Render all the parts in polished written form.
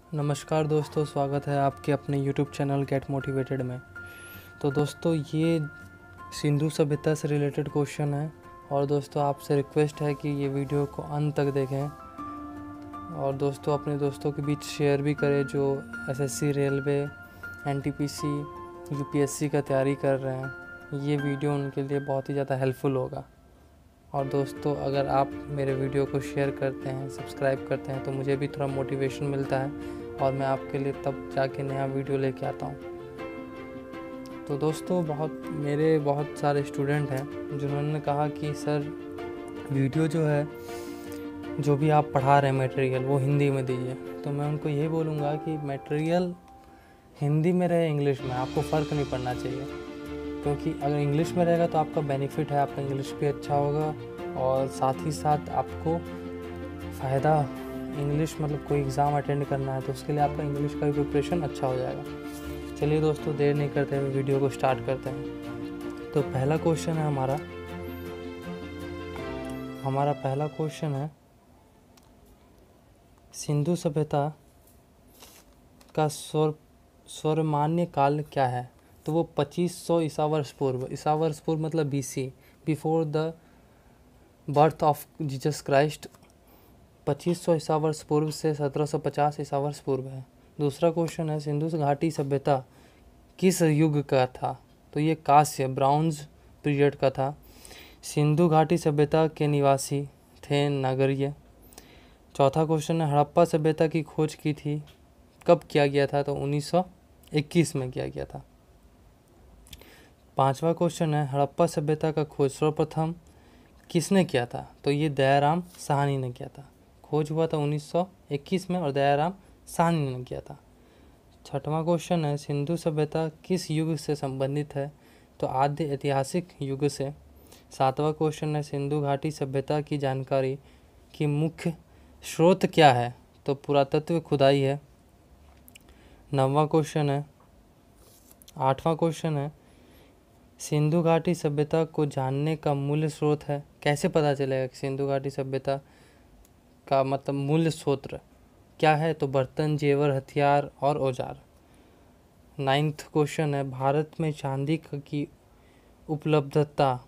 नमस्कार दोस्तों, स्वागत है आपके अपने YouTube चैनल गेट मोटिवेटेड में। तो दोस्तों, ये सिंधु सभ्यता से रिलेटेड क्वेश्चन है और दोस्तों आपसे रिक्वेस्ट है कि ये वीडियो को अंत तक देखें और दोस्तों अपने दोस्तों के बीच शेयर भी करें जो एसएससी, रेलवे, एनटीपीसी, यूपीएससी का तैयारी कर रहे हैं। ये वीडियो उनके लिए बहुत ही ज़्यादा हेल्पफुल होगा। और दोस्तों, अगर आप मेरे वीडियो को शेयर करते हैं, सब्सक्राइब करते हैं तो मुझे भी थोड़ा मोटिवेशन मिलता है और मैं आपके लिए तब जाके नया वीडियो लेके आता हूँ। तो दोस्तों, बहुत सारे स्टूडेंट हैं जिन्होंने कहा कि सर वीडियो जो है, जो भी आप पढ़ा रहे हैं मटेरियल, वो हिंदी में दीजिए। तो मैं उनको यही बोलूँगा कि मटेरियल हिंदी में रहे, इंग्लिश में, आपको फ़र्क नहीं पड़ना चाहिए, क्योंकि अगर इंग्लिश में रहेगा तो आपका बेनिफिट है, आपका इंग्लिश भी अच्छा होगा और साथ ही साथ आपको फ़ायदा, इंग्लिश मतलब कोई एग्ज़ाम अटेंड करना है तो उसके लिए आपका इंग्लिश का भी प्रिपरेशन अच्छा हो जाएगा। चलिए दोस्तों, देर नहीं करते हुए वीडियो को स्टार्ट करते हैं। तो पहला क्वेश्चन है हमारा पहला क्वेश्चन है, सिंधु सभ्यता का स्वरमान्य काल क्या है? तो वो 2500 ईसा वर्ष पूर्व मतलब BC, before the birth of Jesus Christ. 2500 ईसा वर्ष पूर्व से 1750 ईसा वर्ष पूर्व है। दूसरा क्वेश्चन है, सिंधु घाटी सभ्यता किस युग का था? तो ये कांस्य, ब्राउन्ज पीरियड का था। सिंधु घाटी सभ्यता के निवासी थे नागरीय। चौथा क्वेश्चन है, हड़प्पा सभ्यता की खोज की थी, कब किया गया था? तो 1921 में किया गया था। पांचवा क्वेश्चन है, हड़प्पा सभ्यता का खोज सर्वप्रथम किसने किया था? तो ये दयाराम साहनी ने किया था। खोज हुआ था 1921 में और दयाराम साहनी ने किया था। छठवां क्वेश्चन है, सिंधु सभ्यता किस युग से संबंधित है? तो आद्य ऐतिहासिक युग से। सातवां क्वेश्चन है, सिंधु घाटी सभ्यता की जानकारी की मुख्य स्रोत क्या है? तो पुरातत्व खुदाई है। आठवां क्वेश्चन है, सिंधु घाटी सभ्यता को जानने का मूल स्रोत है। कैसे पता चलेगा कि सिंधु घाटी सभ्यता का मतलब मूल स्रोत क्या है? तो बर्तन, जेवर, हथियार और औजार। 9वां क्वेश्चन है, भारत में चांदी की उपलब्धता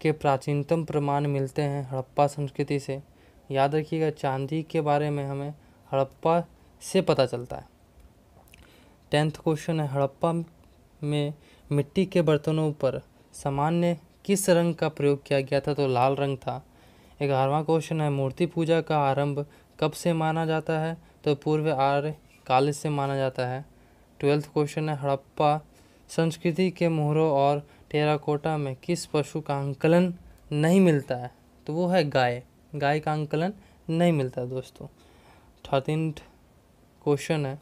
के प्राचीनतम प्रमाण मिलते हैं हड़प्पा संस्कृति से। याद रखिएगा, चांदी के बारे में हमें हड़प्पा से पता चलता है। 10वां क्वेश्चन है, हड़प्पा में मिट्टी के बर्तनों पर सामान्य किस रंग का प्रयोग किया गया था? तो लाल रंग था। 11वां क्वेश्चन है, मूर्ति पूजा का आरंभ कब से माना जाता है? तो पूर्व आर्य काल से माना जाता है। 12वां क्वेश्चन है, हड़प्पा संस्कृति के मोहरों और टेराकोटा में किस पशु का अंकलन नहीं मिलता है? तो वो है गाय। गाय का अंकलन नहीं मिलता दोस्तों। 13वां क्वेश्चन है,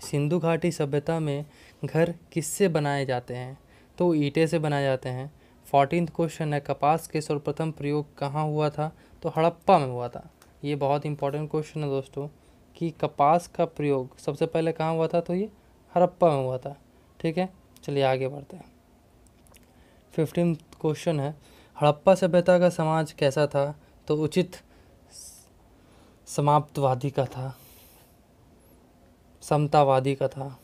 सिंधु घाटी सभ्यता में घर किससे बनाए जाते हैं? तो ईंटे से बनाए जाते हैं। 14वां क्वेश्चन है, कपास के सर्वप्रथम प्रयोग कहाँ हुआ था? तो हड़प्पा में हुआ था। ये बहुत इंपॉर्टेंट क्वेश्चन है दोस्तों कि कपास का प्रयोग सबसे पहले कहाँ हुआ था? तो ये हड़प्पा में हुआ था। ठीक है, चलिए आगे बढ़ते हैं। 15वां क्वेश्चन है, हड़प्पा सभ्यता का समाज कैसा था? तो उचित समाप्तवादी का था, समतावादी का था।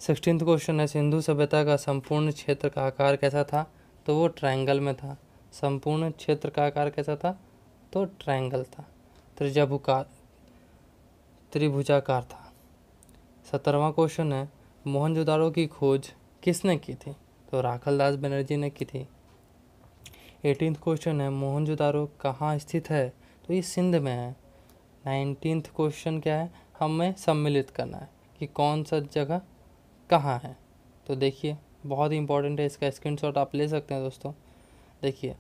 16वां क्वेश्चन है, सिंधु सभ्यता का संपूर्ण क्षेत्र का आकार कैसा था? तो वो ट्रायंगल में था। संपूर्ण क्षेत्र का आकार कैसा था? तो ट्रायंगल था, त्रिभुजाकार था। 17वां क्वेश्चन है, मोहनजोदाड़ो की खोज किसने की थी? तो राखलदास बनर्जी ने की थी। 18वां क्वेश्चन है, मोहनजोदाड़ो कहाँ स्थित है? तो ये सिंध में है। 19वां क्वेश्चन क्या है? हमें सम्मिलित करना है कि कौन सा जगह कहाँ है। तो देखिए, बहुत ही इंपॉर्टेंट है, इसका स्क्रीनशॉट आप ले सकते हैं दोस्तों। देखिए,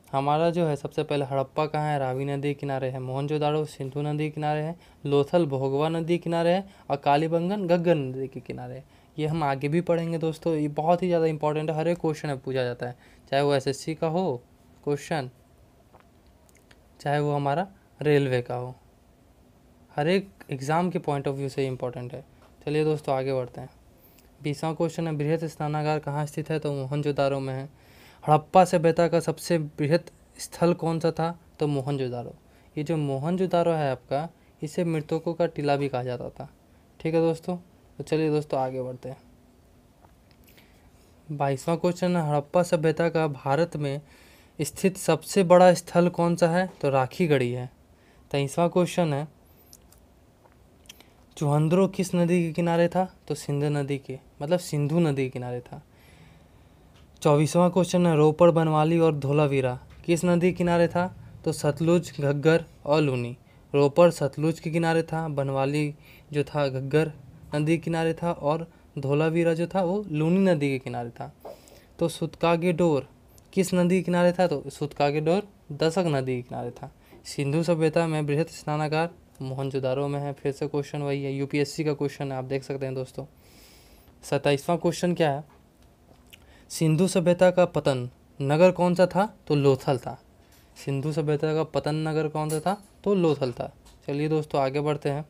हमारा जो है सबसे पहले हड़प्पा कहाँ है? रावी नदी किनारे है। मोहनजोदाड़ो सिंधु नदी किनारे है। लोथल भोगवा नदी किनारे है और कालीबंगन घग्गर नदी के किनारे है। ये हम आगे भी पढ़ेंगे दोस्तों, ये बहुत ही ज़्यादा इंपॉर्टेंट है, हर एक क्वेश्चन में पूछा जाता है, चाहे वो एसएससी का हो क्वेश्चन, चाहे वो हमारा रेलवे का हो, हर एक एग्ज़ाम के पॉइंट ऑफ व्यू से इम्पॉर्टेंट है। चलिए दोस्तों, आगे बढ़ते हैं। 20वां क्वेश्चन है, बृहत स्नानागार कहाँ स्थित है? तो मोहनजोदाड़ो में है। हड़प्पा सभ्यता का सबसे बृहत स्थल कौन सा था? तो मोहनजोदाड़ो। ये जो मोहनजोदाड़ो है आपका, इसे मृतकों का टीला भी कहा जाता था। ठीक है दोस्तों, तो चलिए दोस्तों आगे बढ़ते हैं। 22वां क्वेश्चन है, हड़प्पा सभ्यता का भारत में स्थित सबसे बड़ा स्थल कौन सा है? तो राखीगढ़ी है। 23वां क्वेश्चन है, चुहंद्रो किस नदी के किनारे था? तो सिंध नदी के, मतलब सिंधु नदी के किनारे था। 24वां क्वेश्चन है, रोपड़, बनवाली और धोलावीरा किस नदी के किनारे था? तो सतलुज, घग्गर और लूनी। रोपड़ सतलुज के किनारे था, बनवाली जो था घग्गर नदी के किनारे था, और धोलावीरा जो था वो लूनी नदी के किनारे था। तो सूतकागेडोर किस नदी के किनारे था? तो सूतकागेडोर दशक नदी के किनारे था। सिंधु सभ्यता में बृहत स्नानागार मोहनजोदारो में है। फिर से क्वेश्चन वही है, यूपीएससी का क्वेश्चन है, आप देख सकते हैं दोस्तों। 27वां क्वेश्चन क्या है, सिंधु सभ्यता का पतन नगर कौन सा था? तो लोथल था। सिंधु सभ्यता का पतन नगर कौन सा था? तो लोथल था। चलिए दोस्तों आगे बढ़ते हैं।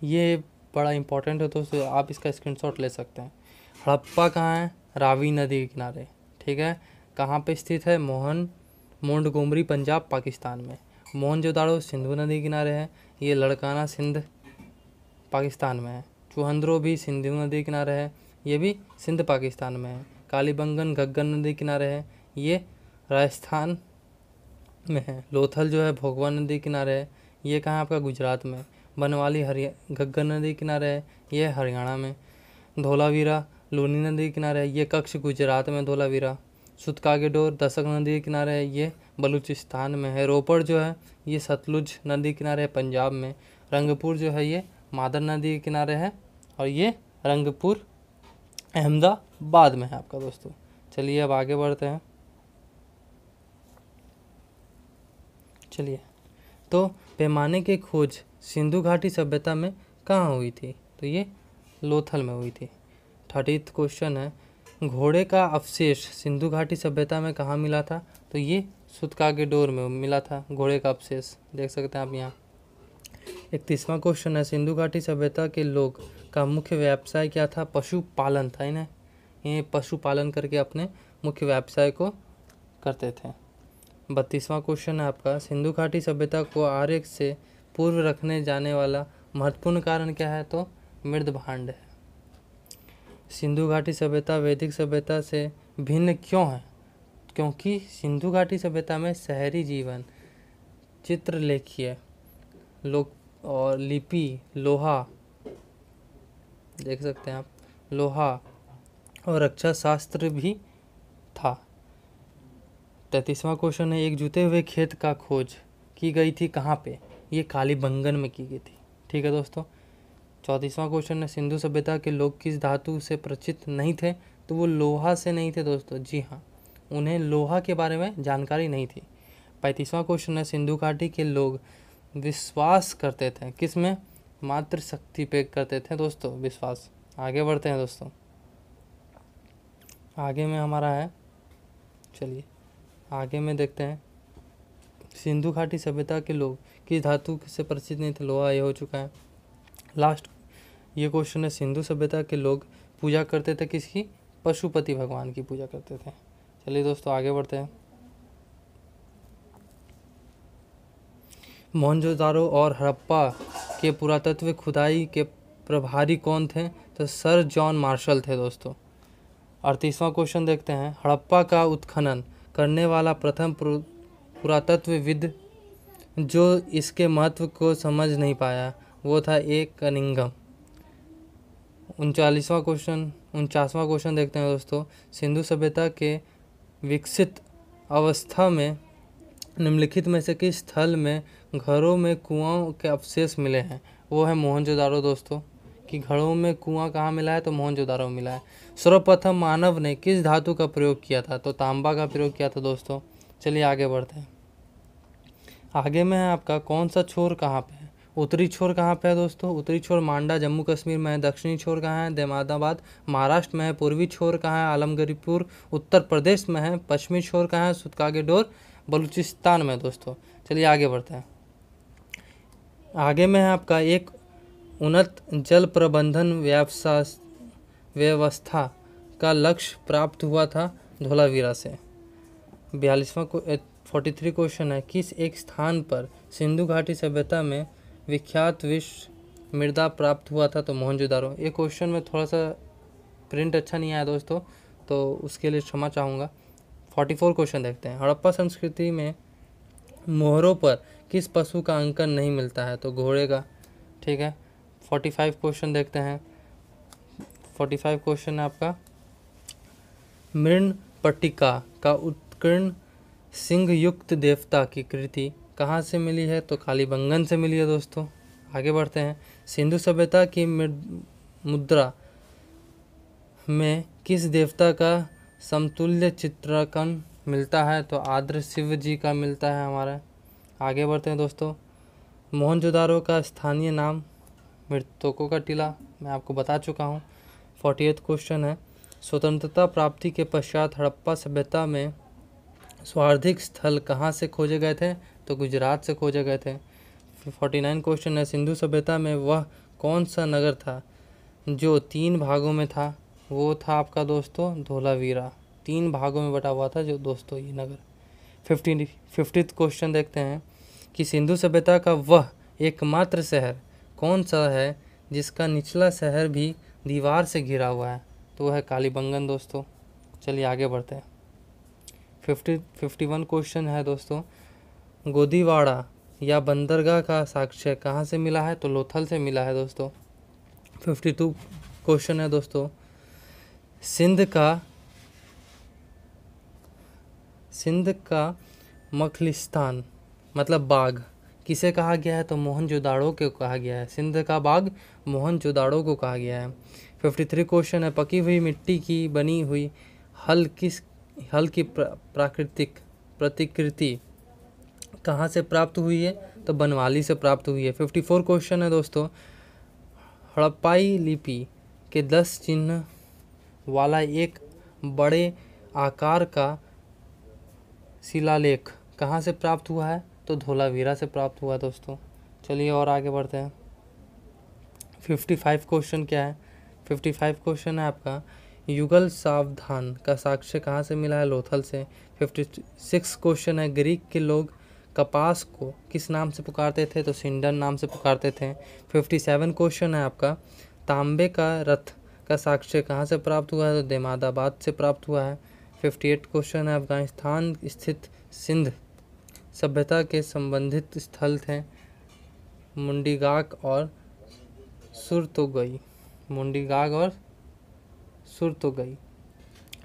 ये बड़ा इंपॉर्टेंट है दोस्तों, आप इसका स्क्रीनशॉट ले सकते हैं। हड़प्पा कहाँ है? रावी नदी के किनारे। ठीक है, कहाँ पे स्थित है? मोंटगोमरी, पंजाब, पाकिस्तान में। मोहनजोदाड़ो सिंधु नदी के किनारे है, ये लड़काना सिंध पाकिस्तान में है। चुहंद्रो भी सिंधु नदी के किनारे है, ये भी सिंध पाकिस्तान में है। कालीबंगन घग्गर नदी के किनारे है, ये राजस्थान में है। लोथल जो है भोगवा नदी के किनारे है, ये कहाँ आपका? गुजरात में। बनवाली घग्गर नदी के किनारे है, ये हरियाणा में। धोलावीरा लूनी नदी के किनारे है, ये कच्छ गुजरात में धोलावीरा। सूतकागेडोर दशक नदी के किनारे है, ये बलूचिस्तान में है। रोपड़ जो है ये सतलुज नदी के किनारे है, पंजाब में। रंगपुर जो है ये मादर नदी के किनारे है, और ये रंगपुर अहमदाबाद में है आपका दोस्तों। चलिए अब आगे बढ़ते हैं। चलिए, तो पैमाने की खोज सिंधु घाटी सभ्यता में कहाँ हुई थी? तो ये लोथल में हुई थी। 30वां क्वेश्चन है, घोड़े का अवशेष सिंधु घाटी सभ्यता में कहाँ मिला था? तो ये सूतकागेडोर में मिला था, घोड़े का अवशेष देख सकते हैं आप यहाँ। 31वां क्वेश्चन है, सिंधु घाटी सभ्यता के लोग का मुख्य व्यवसाय क्या था? पशुपालन था। इन्हें ये पशुपालन करके अपने मुख्य व्यवसाय को करते थे। 32वां क्वेश्चन है आपका, सिंधु घाटी सभ्यता को आर्य से पूर्व रखने जाने वाला महत्वपूर्ण कारण क्या है? तो मृद भांड है। सिंधु घाटी सभ्यता वैदिक सभ्यता से भिन्न क्यों है? क्योंकि सिंधु घाटी सभ्यता में शहरी जीवन, चित्रलेखीय लोक और लिपि, लोहा देख सकते हैं आप, लोहा और रक्षा शास्त्र भी था। 33वां क्वेश्चन है, एक जुते हुए खेत का खोज की गई थी कहाँ पे? ये कालीबंगन में की गई थी। ठीक है दोस्तों। 34वां क्वेश्चन है, सिंधु सभ्यता के लोग किस धातु से परिचित नहीं थे? तो वो लोहा से नहीं थे दोस्तों, जी हाँ, उन्हें लोहा के बारे में जानकारी नहीं थी। 35वां क्वेश्चन है, सिंधु घाटी के लोग विश्वास करते थे किस में? मातृ शक्ति पे करते थे दोस्तों विश्वास। आगे बढ़ते हैं दोस्तों, आगे में हमारा है, चलिए आगे में देखते हैं। सिंधु घाटी सभ्यता के लोग किस धातु से परिचित नहीं थे? लोहा, ये हो चुका है। लास्ट ये क्वेश्चन है, सिंधु सभ्यता के लोग पूजा करते थे किसकी? पशुपति भगवान की पूजा करते थे। चलिए दोस्तों आगे बढ़ते हैं। मोहनजोदारो और हड़प्पा के पुरातत्व खुदाई के प्रभारी कौन थे? तो सर जॉन मार्शल थे दोस्तों। 38वां क्वेश्चन देखते हैं, हड़प्पा का उत्खनन करने वाला प्रथम पुरातत्वविद जो इसके महत्व को समझ नहीं पाया वो था ए कनिंघम। 39वां क्वेश्चन देखते हैं दोस्तों, सिंधु सभ्यता के विकसित अवस्था में निम्नलिखित में से किस स्थल में घरों में कुआं के अवशेष मिले हैं? वो है मोहनजोदारो दोस्तों, कि घरों में कुआं कहाँ मिला है? तो मोहनजोदारो मिला है। सर्वप्रथम मानव ने किस धातु का प्रयोग किया था? तो तांबा का प्रयोग किया था दोस्तों। चलिए आगे बढ़ते हैं। आगे में है आपका, कौन सा छोर कहाँ पे है? उत्तरी छोर कहाँ पे है दोस्तों? उत्तरी छोर मांडा जम्मू कश्मीर में है। दक्षिणी छोर कहाँ है? दहमादाबाद महाराष्ट्र में है। पूर्वी छोर कहाँ है? आलमगीरपुर उत्तर प्रदेश में है। पश्चिमी छोर कहाँ है? सूतकागेडोर बलूचिस्तान में दोस्तों। चलिए आगे बढ़ते हैं। आगे में है आपका, एक उन्नत जल प्रबंधन व्यवस्था का लक्ष्य प्राप्त हुआ था धोलावीरा से। 43 क्वेश्चन है, किस एक स्थान पर सिंधु घाटी सभ्यता में विख्यात विश्व मृदा प्राप्त हुआ था? तो मोहनजोदारो। ये क्वेश्चन में थोड़ा सा प्रिंट अच्छा नहीं आया दोस्तों, तो उसके लिए क्षमा चाहूँगा। 44 क्वेश्चन देखते हैं, हड़प्पा संस्कृति में मोहरों पर किस पशु का अंकन नहीं मिलता है? तो घोड़े का। ठीक है, 45 क्वेश्चन देखते हैं। 45 क्वेश्चन है आपका, मृणपट्टिका का उत्कीर्ण सिंह युक्त देवता की कृति कहाँ से मिली है? तो कालीबंगन से मिली है दोस्तों। आगे बढ़ते हैं, सिंधु सभ्यता की मुद्रा में किस देवता का समतुल्य चित्रांकन मिलता है? तो आद्र शिव जी का मिलता है हमारा। आगे बढ़ते हैं दोस्तों, मोहनजोदारो का स्थानीय नाम मृतकों का टीला, मैं आपको बता चुका हूँ। 48 क्वेश्चन है, स्वतंत्रता प्राप्ति के पश्चात हड़प्पा सभ्यता में स्वार्थिक स्थल कहाँ से खोजे गए थे? तो गुजरात से खोजे गए थे। 49 क्वेश्चन है, सिंधु सभ्यता में वह कौन सा नगर था जो 3 भागों में था? वो था आपका दोस्तों धोलावीरा, 3 भागों में बटा हुआ था जो दोस्तों ये नगर। 50th क्वेश्चन देखते हैं कि सिंधु सभ्यता का वह एकमात्र शहर कौन सा है जिसका निचला शहर भी दीवार से घिरा हुआ है? तो वह है कालीबंगन दोस्तों। चलिए आगे बढ़ते हैं। 51 क्वेश्चन है दोस्तों, गोदीवाड़ा या बंदरगाह का साक्ष्य कहाँ से मिला है? तो लोथल से मिला है दोस्तों। 52 क्वेश्चन है दोस्तों, सिंध का मखलिस्तान मतलब बाग किसे कहा गया है? तो मोहनजोदाड़ो को कहा गया है। सिंध का बाग मोहनजोदाड़ो को कहा गया है। 53 क्वेश्चन है, पकी हुई मिट्टी की बनी हुई हल की प्राकृतिक प्रतिकृति कहाँ से प्राप्त हुई है? तो बनवाली से प्राप्त हुई है। 54 क्वेश्चन है दोस्तों, हड़प्पाई लिपि के 10 चिन्ह वाला एक बड़े आकार का शिलालेख कहाँ से प्राप्त हुआ है? तो धोलावीरा से प्राप्त हुआ दोस्तों। चलिए और आगे बढ़ते हैं। 55 क्वेश्चन क्या है? 55 क्वेश्चन है आपका, युगल सावधान का साक्ष्य कहाँ से मिला है? लोथल से। 56 क्वेश्चन है, ग्रीक के लोग कपास को किस नाम से पुकारते थे? तो सिंडन नाम से पुकारते थे। 57 क्वेश्चन है आपका, तांबे का रथ का साक्ष्य कहाँ से प्राप्त हुआ है? तो देमादाबाद से प्राप्त हुआ है। 58 क्वेश्चन है, अफगानिस्तान स्थित सिंध सभ्यता के संबंधित स्थल थे मुंडीगाक और सुरतोगई।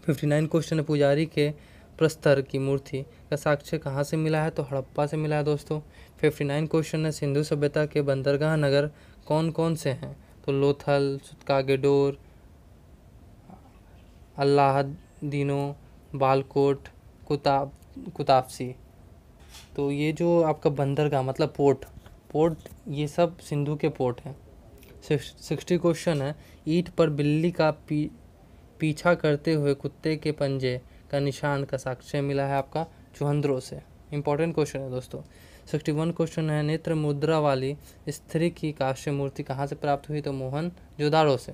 59 क्वेश्चन है, पुजारी के प्रस्तर की मूर्ति का साक्ष्य कहाँ से मिला है? तो हड़प्पा से मिला है दोस्तों। 59 क्वेश्चन है, सिंधु सभ्यता के बंदरगाह नगर कौन कौन से हैं? तो लोथल, कागेडोर, अल्लाहदीनो, बालकोट, कुताबसी। तो ये जो आपका बंदरगाह मतलब पोर्ट ये सब सिंधु के पोर्ट हैं। 60 क्वेश्चन है, ईंट पर बिल्ली का पीछा करते हुए कुत्ते के पंजे का निशान का साक्ष्य मिला है आपका चुहंद्रो से। इंपॉर्टेंट क्वेश्चन है दोस्तों। 61 क्वेश्चन है, नेत्र मुद्रा वाली स्त्री की कांस्य मूर्ति कहाँ से प्राप्त हुई? तो मोहनजोदाड़ो से।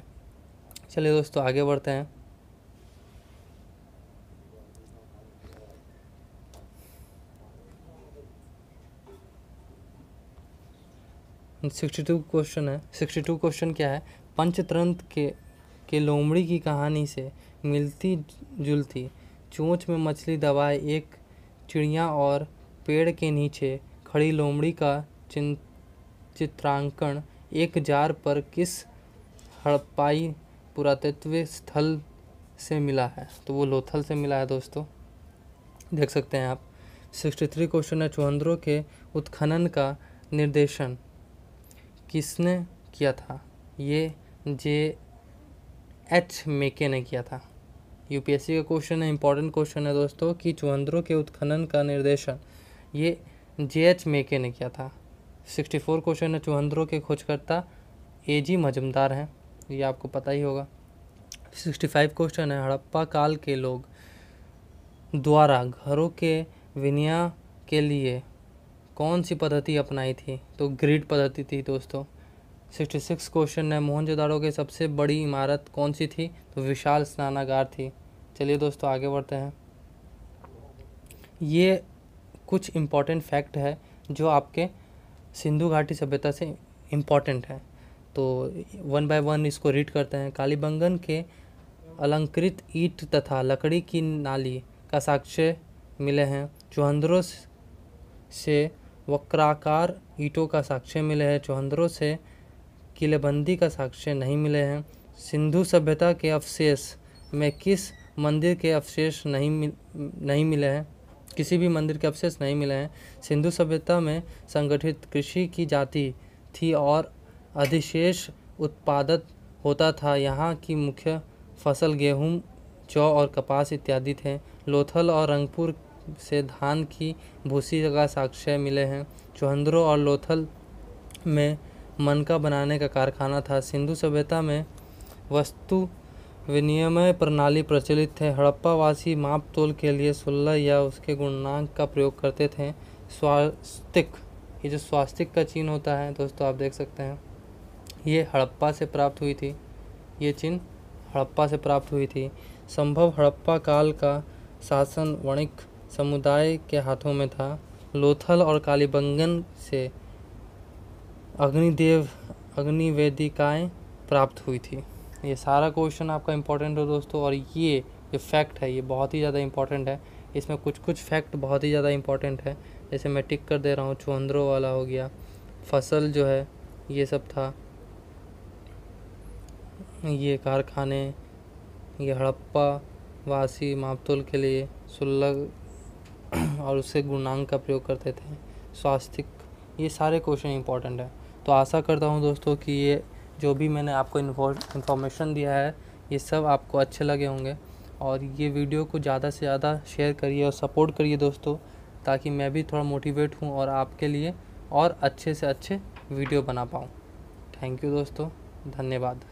चलिए दोस्तों आगे बढ़ते हैं। 62 क्वेश्चन है। 62 क्वेश्चन क्या है, पंचतंत्र के लोमड़ी की कहानी से मिलती जुलती चोंच में मछली दबाए एक चिड़िया और पेड़ के नीचे खड़ी लोमड़ी का चित्रांकन एक जार पर किस हड़प्पाई पुरातत्व स्थल से मिला है? तो वो लोथल से मिला है दोस्तों, देख सकते हैं आप। 63 क्वेश्चन है, चुहंद्रो के उत्खनन का निर्देशन किसने किया था? ये J.H. मेके ने किया था। यूपीएससी का क्वेश्चन है, इंपॉर्टेंट क्वेश्चन है दोस्तों कि चुहंद्रो के उत्खनन का निर्देशन ये J.H. मेके ने किया था। 64 क्वेश्चन है, चुहंद्रो के खोजकर्ता A.G. मजूमदार हैं, ये आपको पता ही होगा। 65 क्वेश्चन है, हड़प्पा काल के लोग द्वारा घरों के विन्यास के लिए कौन सी पद्धति अपनाई थी? तो ग्रिड पद्धति थी दोस्तों। 66 क्वेश्चन है, मोहनजोदाड़ो की सबसे बड़ी इमारत कौन सी थी? तो विशाल स्नानागार थी। चलिए दोस्तों आगे बढ़ते हैं। ये कुछ इम्पॉर्टेंट फैक्ट है जो आपके सिंधु घाटी सभ्यता से इम्पॉर्टेंट है। तो वन बाय वन इसको रीड करते हैं। कालीबंगन के अलंकृत ईंट तथा लकड़ी की नाली का साक्ष्य मिले हैं। चुहंदरों से वक्राकार ईंटों का साक्ष्य मिले हैं। चुहंदरों से किलेबंदी का साक्ष्य नहीं मिले हैं। सिंधु सभ्यता के अवशेष में किस मंदिर के अवशेष नहीं मिले हैं? किसी भी मंदिर के अवशेष नहीं मिले हैं। सिंधु सभ्यता में संगठित कृषि की जाति थी और अधिशेष उत्पादन होता था। यहाँ की मुख्य फसल गेहूँ, जौ और कपास इत्यादि थे। लोथल और रंगपुर से धान की भूसी का साक्ष्य मिले हैं। चुहंदरों और लोथल में मनका बनाने का कारखाना था। सिंधु सभ्यता में वस्तु विनिमय प्रणाली प्रचलित है। हड़प्पावासी माप तोल के लिए 16 या उसके गुणनांक का प्रयोग करते थे। स्वास्तिक, ये जो स्वास्तिक का चिन्ह होता है दोस्तों, आप देख सकते हैं, ये हड़प्पा से प्राप्त हुई थी। ये चिन्ह हड़प्पा से प्राप्त हुई थी। संभव हड़प्पा काल का शासन वणिक समुदाय के हाथों में था। लोथल और कालीबंगन से अग्निवेदिकाएं प्राप्त हुई थी। ये सारा क्वेश्चन आपका इम्पोर्टेंट हो दोस्तों, और ये जो फैक्ट है ये बहुत ही ज़्यादा इम्पोर्टेंट है। इसमें कुछ फैक्ट बहुत ही ज़्यादा इम्पोर्टेंट है, जैसे मैं टिक कर दे रहा हूँ। चुहंदरों वाला हो गया, फसल जो है ये सब था, ये कारखाने, ये हड़प्पा वासी मापतोल के लिए 16 और उससे गुणांक का प्रयोग करते थे। स्वास्तिक, ये सारे क्वेश्चन इंपॉर्टेंट है। तो आशा करता हूँ दोस्तों कि ये जो भी मैंने आपको इन्फॉर्मेशन दिया है ये सब आपको अच्छे लगे होंगे, और ये वीडियो को ज़्यादा से ज़्यादा शेयर करिए और सपोर्ट करिए दोस्तों, ताकि मैं भी थोड़ा मोटिवेट हूँ और आपके लिए और अच्छे से अच्छे वीडियो बना पाऊँ। थैंक यू दोस्तों, धन्यवाद।